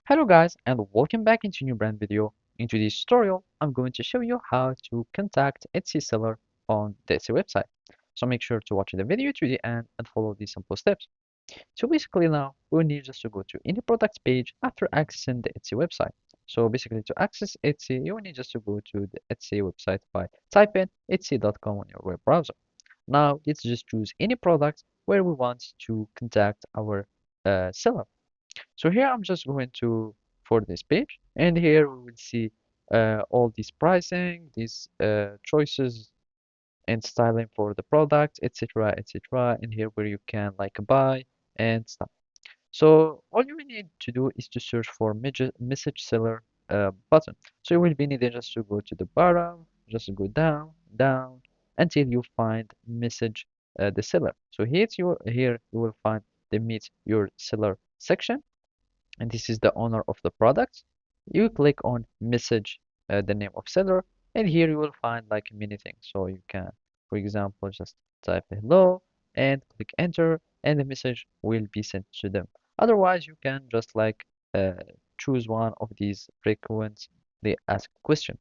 Hello guys and welcome back into a new brand video. In today's tutorial, I'm going to show you how to contact Etsy seller on the Etsy website. So make sure to watch the video to the end and follow these simple steps. So basically now, we need just to go to any products page after accessing the Etsy website. So basically to access Etsy, you will need just to go to the Etsy website by type in etsy.com on your web browser. Now let's just choose any product where we want to contact our seller. So here I'm just going to for this page, and here we will see all these pricing, these choices and styling for the product, etc., etc. And here where you can like buy and stuff. So all you will need to do is to search for message seller button. So you will be needing just to go to the bottom, just go down, down until you find message the seller. So here you will find the meet your seller section, and this is the owner of the product. You click on message the name of seller, and here you will find like many things. So you can, for example, just type hello and click enter, and the message will be sent to them. Otherwise, you can just like uh, choose one of these frequently asked questions.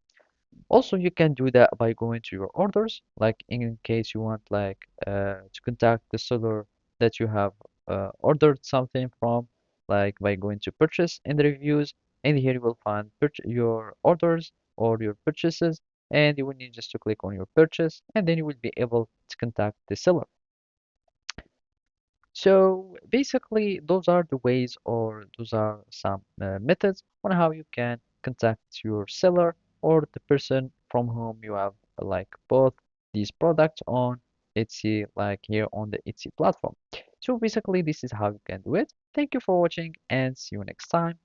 Also, you can do that by going to your orders, like in case you want like to contact the seller that you have ordered something from, like by going to purchase in the reviews, and here you will find your orders or your purchases, and you will need just to click on your purchase, and then you will be able to contact the seller. So basically, those are the ways, or those are some methods on how you can contact your seller or the person from whom you have like bought these products on Etsy, like here on the Etsy platform. So basically, this is how you can do it. Thank you for watching and see you next time.